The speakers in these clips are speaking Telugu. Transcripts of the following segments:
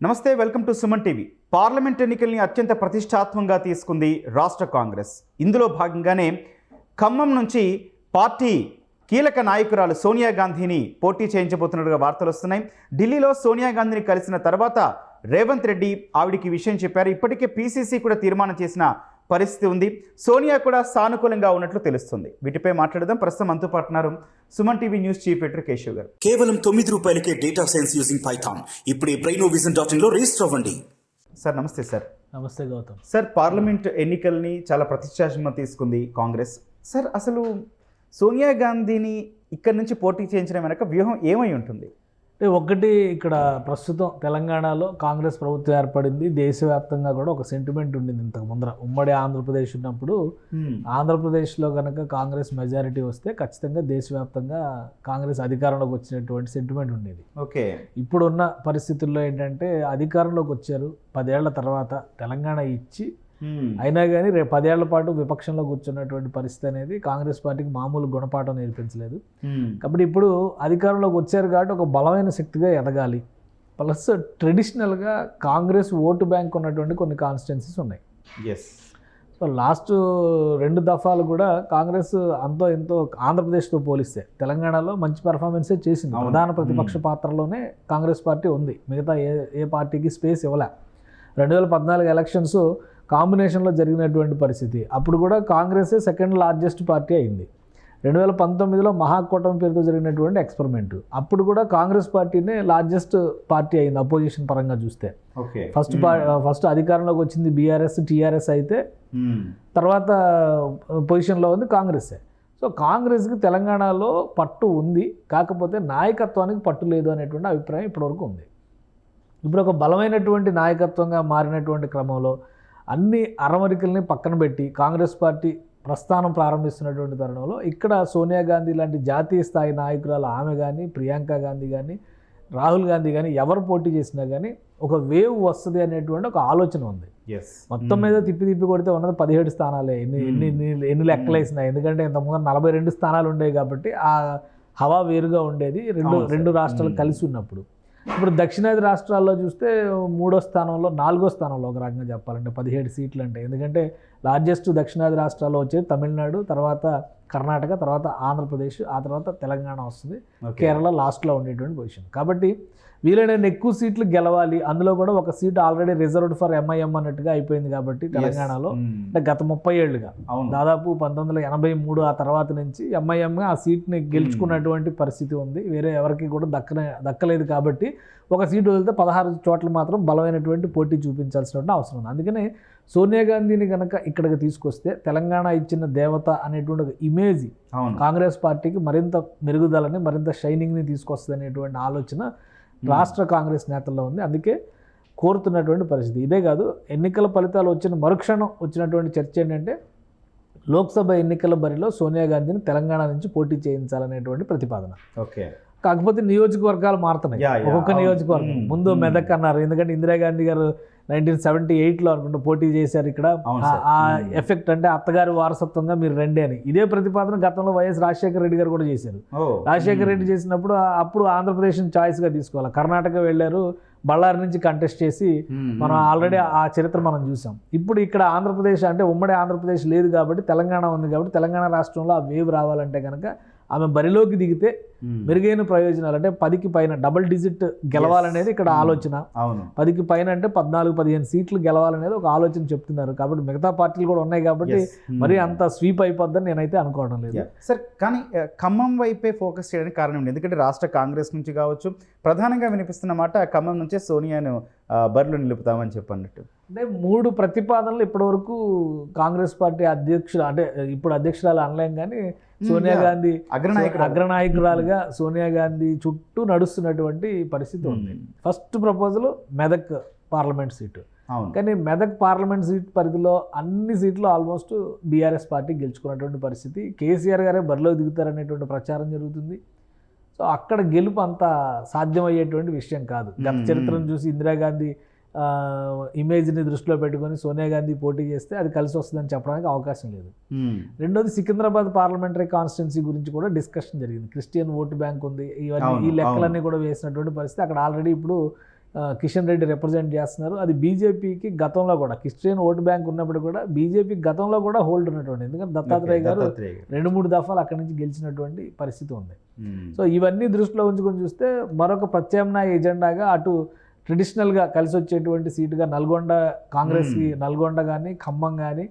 నమస్తే, welcome to Suman TV. Parliament ఎన్నికల్ని అత్యంత ప్రతిష్టాత్మకంగా తీసుకుంది రాష్ట్ర కాంగ్రెస్. ఇందులో భాగంగానే ఖమ్మం నుంచి పార్టీ కీలక నాయకురాలు సోనియా గాంధీని పోటీ చేయించబోతున్నట్టుగా వార్తలు వస్తున్నాయి. ఢిల్లీలో సోనియా గాంధీని కలిసిన తర్వాత రేవంత్ రెడ్డి ఆవిడికి విషయం చెప్పారు. ఇప్పటికే పీసీసీ కూడా తీర్మానం చేసిన పరిస్థితి ఉంది. సోనియా కూడా సానుకూలంగా ఉన్నట్లు తెలుస్తుంది. వీటిపై మాట్లాడదాం. ప్రస్తుతం మనతో పాటున్నారు Suman TV news chief editor Keshav గారు. కేవలం ₹9 డేటా సైన్స్ యూజింగ్ పైథాన్. ఇప్పుడే BrainoVision.in లో రిజిస్టర్ అవ్వండి. సార్ నమస్తే. సార్ నమస్తే గౌతమ్. సార్, పార్లమెంట్ ఎన్నికల్ని చాలా ప్రతిష్టాత్మకంగా తీసుకుంది కాంగ్రెస్. సార్, అసలు సోనియా గాంధీని ఇక్కడి నుంచి పోటీ చేయించడం వెనక వ్యూహం ఏమై ఉంటుంది? ఒకటి, ఇక్కడ ప్రస్తుతం తెలంగాణలో కాంగ్రెస్ ప్రభుత్వం ఏర్పడింది. దేశవ్యాప్తంగా కూడా ఒక సెంటిమెంట్ ఉండింది. ఇంతకు ముందర ఉమ్మడి ఆంధ్రప్రదేశ్ ఉన్నప్పుడు ఆంధ్రప్రదేశ్లో కనుక కాంగ్రెస్ మెజారిటీ వస్తే ఖచ్చితంగా దేశవ్యాప్తంగా కాంగ్రెస్ అధికారంలోకి వచ్చినటువంటి సెంటిమెంట్ ఉండేది. ఓకే. ఇప్పుడున్న పరిస్థితుల్లో ఏంటంటే అధికారంలోకి వచ్చారు, 10 ఏళ్ల తర్వాత తెలంగాణ ఇచ్చి అయినా కానీ రేపు 10 ఏళ్ల పాటు విపక్షంలో కూర్చున్నటువంటి పరిస్థితి అనేది కాంగ్రెస్ పార్టీకి మామూలు గుణపాఠం నేర్పించలేదు. కాబట్టి ఇప్పుడు అధికారంలోకి వచ్చారు కాబట్టి ఒక బలమైన శక్తిగా ఎదగాలి. ప్లస్ ట్రెడిషనల్గా కాంగ్రెస్ ఓటు బ్యాంక్ ఉన్నటువంటి కొన్ని కాన్స్టిట్యున్సీస్ ఉన్నాయి. సో లాస్ట్ 2 దఫాలు కూడా కాంగ్రెస్ అంతో ఎంతో ఆంధ్రప్రదేశ్తో పోలిస్తే తెలంగాణలో మంచి పెర్ఫార్మెన్సే చేసింది. ప్రధాన ప్రతిపక్ష పాత్రలోనే కాంగ్రెస్ పార్టీ ఉంది. మిగతా ఏ పార్టీకి స్పేస్ ఇవ్వలే. 2014 ఎలక్షన్స్ కాంబినేషన్లో జరిగినటువంటి పరిస్థితి. అప్పుడు కూడా కాంగ్రెసే సెకండ్ లార్జెస్ట్ పార్టీ అయింది. 2019లో మహాకూటమి పేరుతో జరిగినటువంటి ఎక్స్పెరిమెంట్, అప్పుడు కూడా కాంగ్రెస్ పార్టీనే లార్జెస్ట్ పార్టీ అయింది అపోజిషన్ పరంగా చూస్తే. ఫస్ట్ అధికారంలోకి వచ్చింది బీఆర్ఎస్, టీఆర్ఎస్ అయితే తర్వాత పొజిషన్లో ఉంది కాంగ్రెసే. సో కాంగ్రెస్కి తెలంగాణలో పట్టు ఉంది, కాకపోతే నాయకత్వానికి పట్టు లేదు అనేటువంటి అభిప్రాయం ఇప్పటివరకు ఉంది. ఇప్పుడు ఒక బలమైనటువంటి నాయకత్వంగా మారినటువంటి క్రమంలో అన్ని అరమరికల్ని పక్కన పెట్టి కాంగ్రెస్ పార్టీ ప్రస్థానం ప్రారంభిస్తున్నటువంటి తరుణంలో ఇక్కడ సోనియా గాంధీ లాంటి జాతీయ స్థాయి నాయకురాలు ఆమె కానీ, ప్రియాంక గాంధీ కానీ, రాహుల్ గాంధీ కానీ ఎవరు పోటీ చేసినా కానీ ఒక వేవ్ వస్తుంది అనేటువంటి ఒక ఆలోచన ఉంది. మొత్తం మీద తిప్పి కొడితే ఉన్నది 17 స్థానాలే. ఎన్ని లెక్కలేసినా, ఎందుకంటే ఇంతకుముందు 42 స్థానాలు ఉండేవి కాబట్టి ఆ హవా వేరుగా ఉండేది రెండు రాష్ట్రాలు కలిసి ఉన్నప్పుడు. ఇప్పుడు దక్షిణాది రాష్ట్రాల్లో చూస్తే 3వ స్థానంలో 4వ స్థానంలో ఒక రకంగా చెప్పాలంటే 17 సీట్లు అంటే, ఎందుకంటే లార్జెస్ట్ దక్షిణాది రాష్ట్రాల్లో వచ్చేది తమిళనాడు, తర్వాత కర్ణాటక, తర్వాత ఆంధ్రప్రదేశ్, ఆ తర్వాత తెలంగాణ వస్తుంది, కేరళ లాస్ట్లో ఉండేటువంటి పొజిషన్. కాబట్టి వీలైన ఎక్కువ సీట్లు గెలవాలి. అందులో కూడా ఒక seat already reserved for MIM అన్నట్టుగా అయిపోయింది కాబట్టి తెలంగాణలో అంటే గత 30 ఏళ్ళుగా దాదాపు 1983 ఆ తర్వాత నుంచి ఎంఐఎం ఆ సీట్ని గెలుచుకున్నటువంటి పరిస్థితి ఉంది. వేరే ఎవరికి కూడా దక్కలేదు కాబట్టి ఒక సీటు వదిలితే 16 చోట్ల మాత్రం బలమైనటువంటి పోటీ చూపించాల్సినటువంటి అవసరం ఉంది. అందుకనే సోనియా గాంధీని కనుక ఇక్కడికి తీసుకొస్తే తెలంగాణ ఇచ్చిన దేవత అనేటువంటి ఒక ఇమేజ్ కాంగ్రెస్ పార్టీకి మరింత మెరుగుదలని, మరింత షైనింగ్ని తీసుకొస్తుంది అనేటువంటి ఆలోచన రాష్ట్ర కాంగ్రెస్ నేతల్లో ఉంది. అందుకే కోరుతున్నటువంటి పరిస్థితి. ఇదే కాదు, ఎన్నికల ఫలితాలు వచ్చిన మరుక్షణం వచ్చినటువంటి చర్చ ఏంటంటే లోక్సభ ఎన్నికల బరిలో సోనియా గాంధీని తెలంగాణ నుంచి పోటీ చేయించాలనేటువంటి ప్రతిపాదన. ఓకే. కాకపోతే నియోజకవర్గాలు మారుతున్నాయి. ఒక్కొక్క నియోజకవర్గం ముందు మెదక్ అన్నారు, ఎందుకంటే ఇందిరాగాంధీ గారు 1978లో అనుకుంటూ పోటీ చేశారు. ఇక్కడ ఆ ఎఫెక్ట్ అంటే అత్తగారి వారసత్వంగా మీరు రండి అని. ఇదే ప్రతిపాదన గతంలో వైఎస్ రాజశేఖర రెడ్డి గారు కూడా చేశారు. రాజశేఖర రెడ్డి చేసినప్పుడు అప్పుడు ఆంధ్రప్రదేశ్ని చాయిస్గా తీసుకోవాలి. కర్ణాటక వెళ్ళారు, బళ్ళారి నుంచి కంటెస్ట్ చేసి మనం ఆల్రెడీ ఆ చరిత్ర మనం చూసాం. ఇప్పుడు ఇక్కడ ఆంధ్రప్రదేశ్ అంటే ఉమ్మడి ఆంధ్రప్రదేశ్ లేదు కాబట్టి తెలంగాణ ఉంది కాబట్టి తెలంగాణ రాష్ట్రంలో ఆ వేవ్ రావాలంటే కనుక ఆమె బరిలోకి దిగితే మెరుగైన ప్రయోజనాలు అంటే 10కి పైన డబుల్ డిజిట్ గెలవాలనేది ఇక్కడ ఆలోచన. 10కి పైన అంటే 14-15 సీట్లు గెలవాలనేది ఒక ఆలోచన చెప్తున్నారు. కాబట్టి మిగతా పార్టీలు కూడా ఉన్నాయి కాబట్టి మరి అంత స్వీప్ అయిపోద్దని నేనైతే అనుకోవడం లేదు. సార్, కానీ ఖమ్మం వైపే ఫోకస్ చేయడానికి కారణం ఉంది. ఎందుకంటే రాష్ట్ర కాంగ్రెస్ నుంచి కావచ్చు ప్రధానంగా వినిపిస్తున్న మాట ఖమ్మం నుంచే సోనియాను బరిలో నిలుపుతామని చెప్పన్నట్టు. అంటే 3 ప్రతిపాదనలు ఇప్పటివరకు కాంగ్రెస్ పార్టీ అధ్యక్షులు అంటే ఇప్పుడు అధ్యక్షురాలు అనలేం కానీ సోనియా గాంధీ అగ్రనాయకురాలుగా సోనియా గాంధీ చుట్టూ నడుస్తున్నటువంటి పరిస్థితి ఉంది. First proposal Medak parliament seat. కానీ మెదక్ పార్లమెంట్ సీట్ పరిధిలో అన్ని సీట్లు ఆల్మోస్ట్ బీఆర్ఎస్ పార్టీ గెలుచుకున్నటువంటి పరిస్థితి. కేసీఆర్ గారే బరిలో దిగుతారనేటువంటి ప్రచారం జరుగుతుంది. సో అక్కడ గెలుపు అంత సాధ్యమయ్యేటువంటి విషయం కాదు. గత చరిత్రను చూసి ఇందిరాగాంధీ ఇమేజ్ని దృష్టిలో పెట్టుకొని సోనియా గాంధీ పోటీ చేస్తే అది కలిసి వస్తుందని చెప్పడానికి అవకాశం లేదు. రెండోది, సికింద్రాబాద్ పార్లమెంటరీ కాన్స్టిట్యున్సీ గురించి కూడా డిస్కషన్ జరిగింది. క్రిస్టియన్ ఓటు బ్యాంక్ ఉంది, ఇవన్నీ ఈ లెక్కలన్నీ కూడా వేసినటువంటి పరిస్థితి. అక్కడ ఆల్రెడీ ఇప్పుడు కిషన్ రెడ్డి రిప్రజెంట్ చేస్తున్నారు. అది బీజేపీకి గతంలో కూడా క్రిస్టియన్ ఓటు బ్యాంక్ ఉన్నప్పుడు కూడా బీజేపీకి గతంలో కూడా హోల్డ్ ఉన్నటువంటి, ఎందుకంటే దత్తాత్రేయ గారు 2-3 దఫాలు అక్కడి నుంచి గెలిచినటువంటి పరిస్థితి ఉంది. సో ఇవన్నీ దృష్టిలో ఉంచుకొని చూస్తే మరొక ప్రత్యామ్నాయ ఎజెండాగా అటు ట్రెడిషనల్గా కలిసి వచ్చేటువంటి సీటుగా నల్గొండ, కాంగ్రెస్కి నల్గొండ కానీ ఖమ్మం కానీ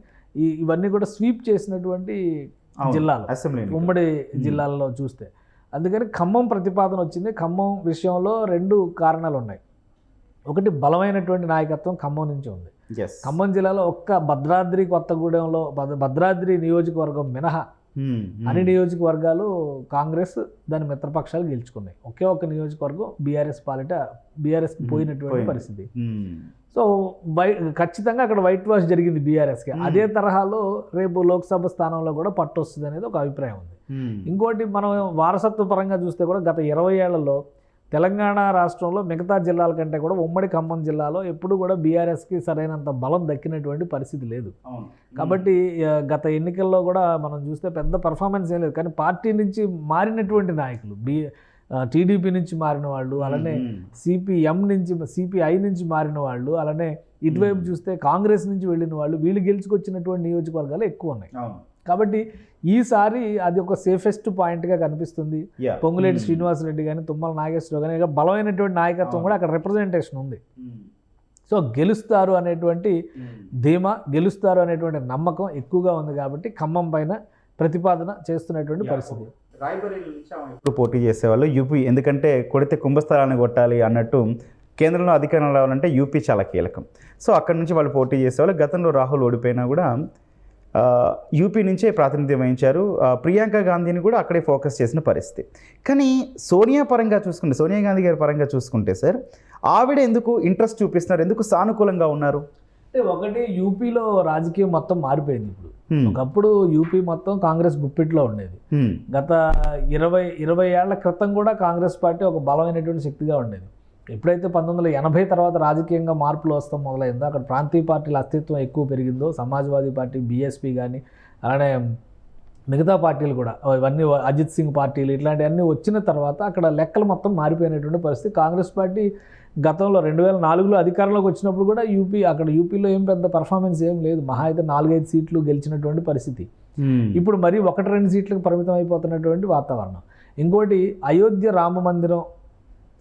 ఇవన్నీ కూడా స్వీప్ చేసినటువంటి జిల్లాలు ఉమ్మడి జిల్లాల్లో చూస్తే. అందుకని ఖమ్మం ప్రతిపాదన వచ్చింది. ఖమ్మం విషయంలో 2 కారణాలు ఉన్నాయి. ఒకటి, బలమైనటువంటి నాయకత్వం ఖమ్మం నుంచి ఉంది. ఖమ్మం జిల్లాలో ఒక్క భద్రాద్రి కొత్తగూడెంలో భద్రాద్రి నియోజకవర్గం మినహా అన్ని నియోజకవర్గాలు కాంగ్రెస్ దాని మిత్రపక్షాలు గెలుచుకున్నాయి. ఒకే ఒక్క నియోజకవర్గం బీఆర్ఎస్కి పోయినటువంటి పరిస్థితి. సో ఖచ్చితంగా అక్కడ వైట్ వాష్ జరిగింది బీఆర్ఎస్కి. అదే తరహాలో రేపు లోక్సభ స్థానంలో కూడా పట్టు వస్తుంది అనేది ఒక అభిప్రాయం ఉంది. ఇంకోటి, మనం వారసత్వ పరంగా చూస్తే కూడా గత 20 ఏళ్లలో తెలంగాణ రాష్ట్రంలో మిగతా జిల్లాల కంటే కూడా ఉమ్మడి ఖమ్మం జిల్లాలో ఎప్పుడు కూడా బీఆర్ఎస్కి సరైనంత బలం దక్కినటువంటి పరిస్థితి లేదు. కాబట్టి గత ఎన్నికల్లో కూడా మనం చూస్తే పెద్ద పర్ఫార్మెన్స్ ఏం లేదు. కానీ పార్టీ నుంచి మారినటువంటి నాయకులు, టీడీపీ నుంచి మారిన వాళ్ళు, అలానే సిపిఐ నుంచి మారిన వాళ్ళు, అలానే ఇటువైపు చూస్తే కాంగ్రెస్ నుంచి వెళ్ళిన వాళ్ళు, వీళ్ళు గెలుచుకొచ్చినటువంటి నియోజకవర్గాలు ఎక్కువ ఉన్నాయి. కాబట్టి ఈసారి అది ఒక సేఫెస్ట్ పాయింట్గా కనిపిస్తుంది. పొంగులేటి శ్రీనివాసరెడ్డి కానీ, తుమ్మల నాగేశ్వరరావు కానీ బలమైనటువంటి నాయకత్వం కూడా అక్కడ రిప్రజెంటేషన్ ఉంది. సో గెలుస్తారు అనేటువంటి ధీమా, గెలుస్తారు అనేటువంటి నమ్మకం ఎక్కువగా ఉంది. కాబట్టి ఖమ్మం పైన ప్రతిపాదన చేస్తున్నటువంటి పరిస్థితి. రాయబరేలీ నుంచి ఇప్పుడు పోటీ చేసేవాళ్ళు యూపీ, ఎందుకంటే కొడితే కుంభస్థలాన్ని కొట్టాలి అన్నట్టు కేంద్రంలో అధికారం రావాలంటే యూపీ చాలా కీలకం. సో అక్కడి నుంచి వాళ్ళు పోటీ చేసేవాళ్ళు. గతంలో రాహుల్ ఓడిపోయినా కూడా యూపీ నుంచే ప్రాతినిధ్యం వహించారు. ప్రియాంక గాంధీని కూడా అక్కడే ఫోకస్ చేసిన పరిస్థితి. కానీ సోనియా గాంధీ గారి పరంగా చూసుకుంటే సార్, ఆవిడ ఎందుకు ఇంట్రెస్ట్ చూపిస్తున్నారు, ఎందుకు సానుకూలంగా ఉన్నారు? అంటే ఒకటి, యూపీలో రాజకీయం మొత్తం మారిపోయింది. ఇప్పుడు ఒకప్పుడు యూపీ మొత్తం కాంగ్రెస్ గుప్పిట్లో ఉండేది. గత 20 ఏళ్ల క్రితం కూడా కాంగ్రెస్ పార్టీ ఒక బలమైనటువంటి శక్తిగా ఉండేది. ఎప్పుడైతే 1980 తర్వాత రాజకీయంగా మార్పులు వస్తాం మొదలైందో, అక్కడ ప్రాంతీయ పార్టీల అస్తిత్వం ఎక్కువ పెరిగిందో, సమాజ్వాదీ పార్టీ, బీఎస్పీ కానీ, అలానే మిగతా పార్టీలు కూడా, ఇవన్నీ అజిత్ సింగ్ పార్టీలు, ఇట్లాంటివన్నీ వచ్చిన తర్వాత అక్కడ లెక్కలు మొత్తం మారిపోయినటువంటి పరిస్థితి. కాంగ్రెస్ పార్టీ గతంలో 2004లో అధికారంలోకి వచ్చినప్పుడు కూడా యూపీలో ఏం పెద్ద పర్ఫార్మెన్స్ ఏం లేదు. మహా అయితే 4-5 సీట్లు గెలిచినటువంటి పరిస్థితి. ఇప్పుడు మరి 1-2 సీట్లకు పరిమితం అయిపోతున్నటువంటి వాతావరణం. ఇంకోటి, అయోధ్య రామ మందిరం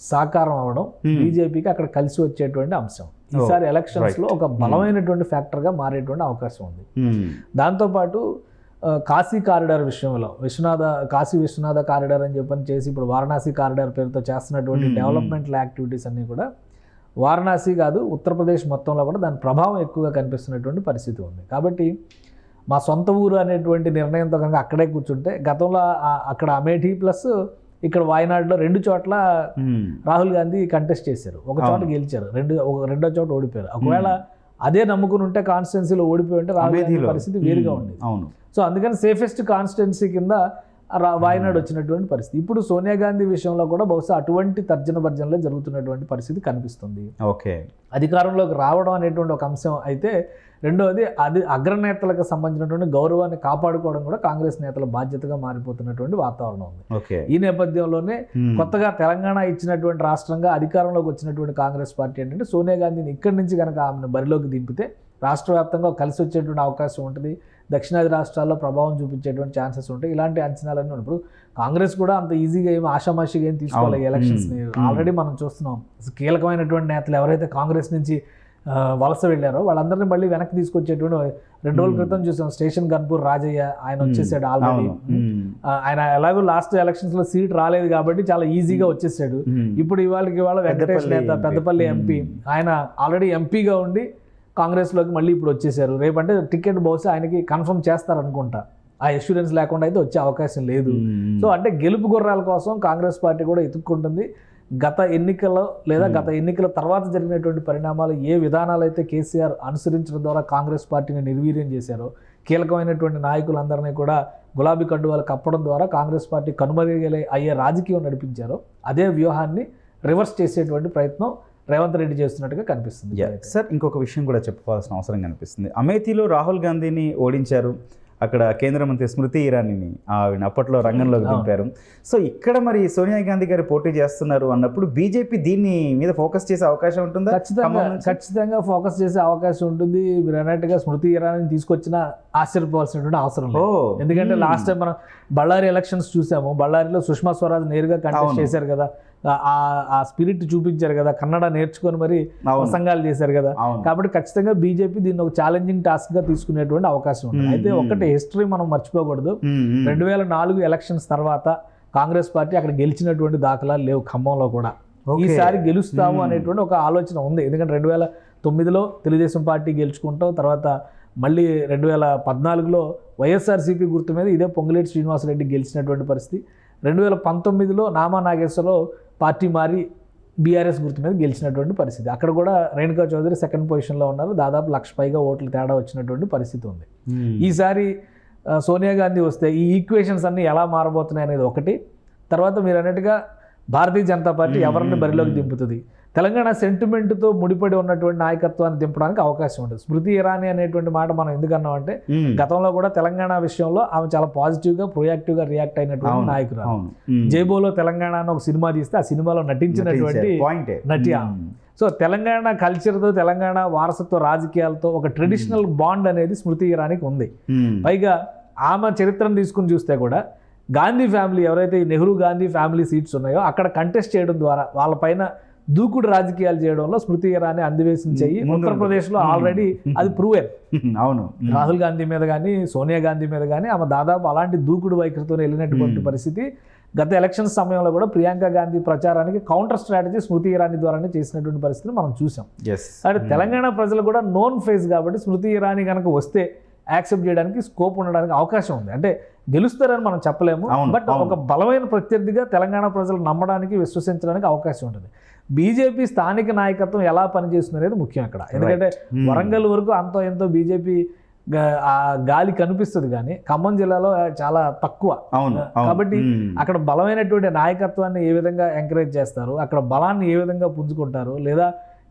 సాకారం అవడం బీజేపీకి అక్కడ కలిసి వచ్చేటువంటి అంశం ఈసారి ఎలక్షన్స్లో ఒక బలమైనటువంటి ఫ్యాక్టర్గా మారేటువంటి అవకాశం ఉంది. దాంతోపాటు కాశీ కారిడార్ విషయంలో కాశీ విశ్వనాథ కారిడార్ అని చెప్పని చేసి ఇప్పుడు వారణాసి కారిడార్ పేరుతో చేస్తున్నటువంటి డెవలప్మెంటల్ యాక్టివిటీస్ అన్నీ కూడా వారణాసి కాదు, ఉత్తరప్రదేశ్ మొత్తంలో కూడా దాని ప్రభావం ఎక్కువగా కనిపిస్తున్నటువంటి పరిస్థితి ఉంది. కాబట్టి మా సొంత ఊరు అనేటువంటి నిర్ణయంతో కనుక అక్కడే కూర్చుంటే, గతంలో అక్కడ అమేఠీ ప్లస్ ఇక్కడ వాయనాడులో 2 చోట్ల రాహుల్ గాంధీ కంటెస్ట్ చేశారు. ఒక చోట గెలిచారు, రెండో చోట ఓడిపోయారు. ఒకవేళ అదే నమ్ముకుని ఉంటే కాన్స్టిట్యున్సీలో ఓడిపోయి ఉంటే రాహుల్ గాంధీ పరిస్థితి వేరుగా ఉండేది. సో అందుకని సేఫెస్ట్ కాన్స్టిట్యున్సీ కింద వాయనాడు వచ్చినటువంటి పరిస్థితి. ఇప్పుడు సోనియా గాంధీ విషయంలో కూడా బహుశా అటువంటి తర్జన భర్జనలో జరుగుతున్నటువంటి పరిస్థితి కనిపిస్తుంది. ఓకే, అధికారంలోకి రావడం అనేటువంటి ఒక అంశం అయితే, రెండవది అది అగ్రనేతలకు సంబంధించినటువంటి గౌరవాన్ని కాపాడుకోవడం కూడా కాంగ్రెస్ నేతల బాధ్యతగా మారిపోతున్నటువంటి వాతావరణం ఉంది. ఈ నేపథ్యంలోనే కొత్తగా తెలంగాణ ఇచ్చినటువంటి రాష్ట్రంగా అధికారంలోకి వచ్చినటువంటి కాంగ్రెస్ పార్టీ ఏంటంటే, సోనియా గాంధీని ఇక్కడి నుంచి కనుక ఆమెను బరిలోకి దింపితే రాష్ట్ర వ్యాప్తంగా కలిసి వచ్చేటువంటి అవకాశం ఉంటుంది. దక్షిణాది రాష్ట్రాల్లో ప్రభావం చూపించేటువంటి ఛాన్సెస్ ఉంటాయి. ఇలాంటి అంచనాలన్నీ ఉన్నప్పుడు కాంగ్రెస్ కూడా అంత ఈజీగా ఏమి ఆషామాషిగా ఏం తీసుకోవాలి ఎలక్షన్స్ని. ఆల్రెడీ మనం చూస్తున్నాం, కీలకమైనటువంటి నేతలు ఎవరైతే కాంగ్రెస్ నుంచి వలస వెళ్ళారో వాళ్ళందరినీ మళ్ళీ వెనక్కి తీసుకొచ్చేటువంటి 2 రోజుల క్రితం చూసాం. స్టేషన్ గన్పూర్ రాజయ్య ఆయన వచ్చేసాడు ఆల్రెడీ. ఆయన ఎలాగో లాస్ట్ ఎలక్షన్స్లో సీట్ రాలేదు కాబట్టి చాలా ఈజీగా వచ్చేసాడు. ఇప్పుడు ఇవాళ వెంకటేష్ నేత, పెద్దపల్లి ఎంపీ, ఆయన ఆల్రెడీ ఎంపీగా ఉండి కాంగ్రెస్లోకి మళ్ళీ ఇప్పుడు వచ్చేసారు. రేపంటే టికెట్ బహుశా ఆయనకి కన్ఫర్మ్ చేస్తారనుకుంటా. ఆ ఎష్యూరెన్స్ లేకుండా అయితే వచ్చే అవకాశం లేదు. సో అంటే గెలుపు గుర్రాల కోసం కాంగ్రెస్ పార్టీ కూడా ఎత్తుక్కుంటుంది. గత ఎన్నికల తర్వాత జరిగినటువంటి పరిణామాలు, ఏ విధానాలు అయితే కేసీఆర్ అనుసరించడం ద్వారా కాంగ్రెస్ పార్టీని నిర్వీర్యం చేశారో, కీలకమైనటువంటి నాయకులందరినీ కూడా గులాబీ కండువాలు కప్పడం ద్వారా కాంగ్రెస్ పార్టీ కనుమరుగలే అయ్యే రాజకీయం నడిపించారో, అదే వ్యూహాన్ని రివర్స్ చేసేటువంటి ప్రయత్నం రేవంత్ రెడ్డి చేస్తున్నట్టుగా కనిపిస్తుంది. సార్, ఇంకొక విషయం కూడా చెప్పుకోవాల్సిన అవసరం కనిపిస్తుంది. అమేథీలో రాహుల్ గాంధీని ఓడించారు. అక్కడ కేంద్ర మంత్రి స్మృతి ఇరానీని ఆవిడ అప్పట్లో రంగంలోకి దింపారు. సో ఇక్కడ మరి సోనియా గాంధీ గారు పోటీ చేస్తున్నారు అన్నప్పుడు బీజేపీ దీన్ని మీద ఫోకస్ చేసే అవకాశం ఉంటుందా? ఖచ్చితంగా ఫోకస్ చేసే అవకాశం ఉంటుంది. మీరు అన్నట్టుగా స్మృతి ఇరానీని తీసుకొచ్చిన ఆశ్చర్యపోవాల్సినటువంటి అవసరం లేదు. ఎందుకంటే లాస్ట్ టైం మనం బళ్ళారి ఎలక్షన్స్ చూసాము. బళ్ళారిలో సుష్మా స్వరాజ్ నేరుగా కంటెస్ట్ చేశారు కదా, ఆ స్పిరిట్ చూపించారు కదా, కన్నడ నేర్చుకొని మరి ప్రసంగాలు చేశారు కదా. కాబట్టి ఖచ్చితంగా బీజేపీ దీన్ని ఒక ఛాలెంజింగ్ టాస్క్ గా తీసుకునేటువంటి అవకాశం ఉంటుంది. అయితే ఒకటి హిస్టరీ మనం మర్చిపోకూడదు. 2004 ఎలక్షన్స్ తర్వాత కాంగ్రెస్ పార్టీ అక్కడ గెలిచినటువంటి దాఖలాలు లేవు ఖమ్మంలో కూడా. ఈసారి గెలుస్తాము అనేటువంటి ఒక ఆలోచన ఉంది. ఎందుకంటే 2009లో తెలుగుదేశం పార్టీ గెలుచుకుంటాం, తర్వాత మళ్ళీ 2014లో వైఎస్ఆర్సీపీ గుర్తు మీద ఇదే పొంగులేటి శ్రీనివాసరెడ్డి గెలిచినటువంటి పరిస్థితి. 2019లో నామా నాగేశ్వరరావు పార్టీ మారి బీఆర్ఎస్ గుర్తు మీద గెలిచినటువంటి పరిస్థితి. అక్కడ కూడా రేణుకా చౌదరి సెకండ్ పొజిషన్లో ఉన్నారు. దాదాపు 1,00,000 పైగా ఓట్లు తేడా వచ్చినటువంటి పరిస్థితి ఉంది. ఈసారి సోనియా గాంధీ వస్తే ఈ ఈక్వేషన్స్ అన్నీ ఎలా మారబోతున్నాయి అనేది ఒకటి. తర్వాత మీరు అన్నట్టుగా భారతీయ జనతా పార్టీ ఎవరిని బరిలోకి దింపుతుంది, తెలంగాణ సెంటిమెంట్తో ముడిపడి ఉన్నటువంటి నాయకత్వాన్ని దింపడానికి అవకాశం ఉంటుంది. స్మృతి ఇరానీ అనేటువంటి మాట మనం ఎందుకన్నామంటే గతంలో కూడా తెలంగాణ విషయంలో ఆమె చాలా పాజిటివ్గా ప్రొయాక్టివ్గా రియాక్ట్ అయినటువంటి నాయకురాలు. జైబోలో తెలంగాణ అని ఒక సినిమా తీస్తే ఆ సినిమాలో నటించినటువంటి నటి. సో తెలంగాణ కల్చర్తో, తెలంగాణ వారసత్వ రాజకీయాలతో ఒక ట్రెడిషనల్ బాండ్ అనేది స్మృతి ఇరానీకి ఉంది. పైగా ఆమె చరిత్రను తీసుకుని చూస్తే కూడా గాంధీ ఫ్యామిలీ ఎవరైతే నెహ్రూ గాంధీ ఫ్యామిలీ సీట్స్ ఉన్నాయో అక్కడ కంటెస్ట్ చేయడం ద్వారా వాళ్ళపైన దూకుడు రాజకీయాలు చేయడంలో స్మృతి ఇరానీ అందివేసిన చెయ్యి ఉత్తరప్రదేశ్లో ఆల్రెడీ అది ప్రూవెన్. అవును, రాహుల్ గాంధీ మీద కానీ సోనియా గాంధీ మీద కానీ ఆమె దాదాపు అలాంటి దూకుడు వైఖరితో వెళ్ళినటువంటి పరిస్థితి. గత ఎలక్షన్స్ సమయంలో కూడా ప్రియాంక గాంధీ ప్రచారానికి కౌంటర్ స్ట్రాటజీ స్మృతి ఇరానీ ద్వారానే చేసినటువంటి పరిస్థితిని మనం చూసాం. అంటే తెలంగాణ ప్రజలు కూడా నోన్ ఫేస్ కాబట్టి స్మృతి ఇరానీ కనుక వస్తే యాక్సెప్ట్ చేయడానికి స్కోప్ ఉండడానికి అవకాశం ఉంది. అంటే గెలుస్తారని మనం చెప్పలేము, బట్ ఒక బలమైన ప్రత్యర్థిగా తెలంగాణ ప్రజలు నమ్మడానికి, విశ్వసించడానికి అవకాశం ఉంటుంది. బీజేపీ స్థానిక నాయకత్వం ఎలా పనిచేస్తుంది అనేది ముఖ్యం అక్కడ. ఎందుకంటే వరంగల్ వరకు అంతో ఎంతో బీజేపీ ఆ గాలి కనిపిస్తుంది కానీ ఖమ్మం జిల్లాలో చాలా తక్కువ. కాబట్టి అక్కడ బలమైనటువంటి నాయకత్వాన్ని ఏ విధంగా ఎంకరేజ్ చేస్తారు, అక్కడ బలాన్ని ఏ విధంగా పుంజుకుంటారు, లేదా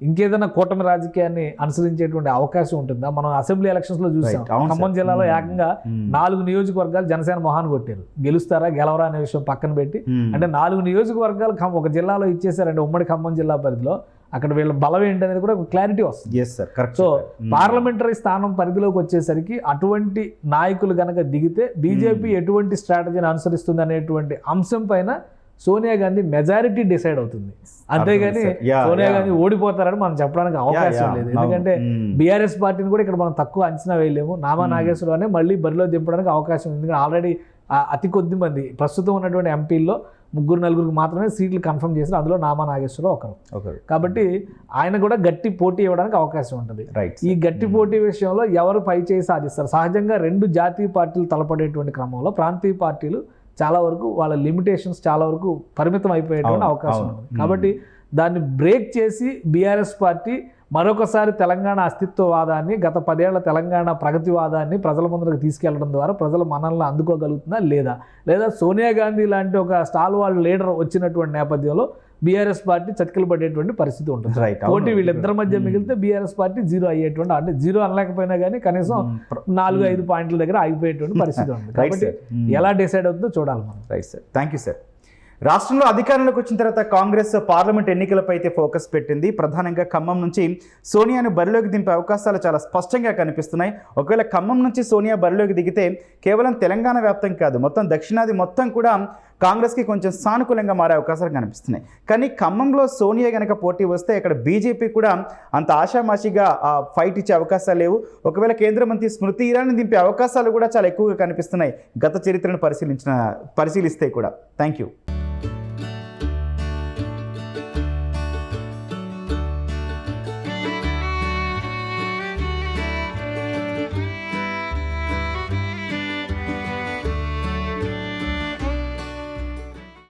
ఇంకేదైనా కూటమి రాజకీయాన్ని అనుసరించేటువంటి అవకాశం ఉంటుందా? మనం అసెంబ్లీ ఎలక్షన్స్ లో చూసాం. ఖమ్మం జిల్లాలో ఏకంగా 4 నియోజకవర్గాలు జనసేన మొహాన్ని కొట్టారు. గెలుస్తారా గెలవరా అనే విషయం పక్కన పెట్టి, అంటే 4 నియోజకవర్గాలు ఒక జిల్లాలో ఇచ్చేసారంటే ఉమ్మడి ఖమ్మం జిల్లా పరిధిలో అక్కడ వీళ్ళ బలం ఏంటనేది కూడా ఒక క్లారిటీ వస్తుంది. సో పార్లమెంటరీ స్థానం పరిధిలోకి వచ్చేసరికి అటువంటి నాయకులు కనుక దిగితే బీజేపీ ఎటువంటి స్ట్రాటజీని అనుసరిస్తుంది అనేటువంటి అంశం పైన సోనియా గాంధీ మెజారిటీ డిసైడ్ అవుతుంది. అంతేగాని సోనియా గాంధీ ఓడిపోతారని మనం చెప్పడానికి అవకాశం లేదు. ఎందుకంటే బీఆర్ఎస్ పార్టీని కూడా ఇక్కడ మనం తక్కువ అంచనా వేయలేము. నామా నాగేశ్వరరావునే మళ్ళీ బరిలో దింపడానికి అవకాశం ఉంది. ఎందుకంటే ఆల్రెడీ అతి కొద్ది మంది ప్రస్తుతం ఉన్నటువంటి ఎంపీల్లో 3-4 మాత్రమే సీట్లు కన్ఫర్మ్ చేశారు. అందులో నామా నాగేశ్వరరావు ఒకరు. కాబట్టి ఆయన కూడా గట్టి పోటీ ఇవ్వడానికి అవకాశం ఉంటుంది. ఈ గట్టి పోటీ విషయంలో ఎవరు పై చేయి సాధిస్తారు? సహజంగా 2 జాతీయ పార్టీలు తలపడేటువంటి క్రమంలో ప్రాంతీయ పార్టీలు చాలా వరకు వాళ్ళ లిమిటేషన్స్ చాలా వరకు పరిమితం అయిపోయేటువంటి అవకాశం ఉంది. కాబట్టి దాన్ని బ్రేక్ చేసి బీఆర్ఎస్ పార్టీ మరొకసారి తెలంగాణ అస్తిత్వవాదాన్ని, గత 10 ఏళ్ల తెలంగాణ ప్రగతివాదాన్ని ప్రజల ముందుకు తీసుకెళ్లడం ద్వారా ప్రజల మనల్ని అందుకోగలుగుతుందా లేదా సోనియా గాంధీ లాంటి ఒక స్టాల్ వాళ్ళ లీడర్ వచ్చినటువంటి నేపథ్యంలో బీఆర్ఎస్ పార్టీ చతికిలు పడేటువంటి పరిస్థితి ఉంటుంది. పోటీ వీళ్ళిద్దరి మధ్య మిగిలితే బీఆర్ఎస్ పార్టీ 0 అయ్యేటువంటి, అంటే 0 అనలేకపోయినా కానీ కనీసం 4-5 పాయింట్ల దగ్గర ఆగిపోయేటువంటి పరిస్థితి ఉంది. కాబట్టి ఎలా డిసైడ్ అవుతుందో చూడాలి మనం. Right sir, thank you sir. రాష్ట్రంలో అధికారంలోకి వచ్చిన తర్వాత కాంగ్రెస్ పార్లమెంట్ ఎన్నికలపై అయితే ఫోకస్ పెట్టింది. ప్రధానంగా ఖమ్మం నుంచి సోనియాను బరిలోకి దింపే అవకాశాలు చాలా స్పష్టంగా కనిపిస్తున్నాయి. ఒకవేళ ఖమ్మం నుంచి సోనియా బరిలోకి దిగితే కేవలం తెలంగాణ వ్యాప్తం కాదు, మొత్తం దక్షిణాది మొత్తం కూడా కాంగ్రెస్కి కొంచెం సానుకూలంగా మారే అవకాశాలు కనిపిస్తున్నాయి. కానీ ఖమ్మంలో సోనియా కనుక పోటీ వస్తే ఇక్కడ బీజేపీ కూడా అంత ఆషామాషిగా ఫైట్ ఇచ్చే అవకాశాలు లేవు. ఒకవేళ కేంద్ర మంత్రి స్మృతి ఇరానీ దింపే అవకాశాలు కూడా చాలా ఎక్కువగా కనిపిస్తున్నాయి గత చరిత్రను పరిశీలిస్తే కూడా. Thank you.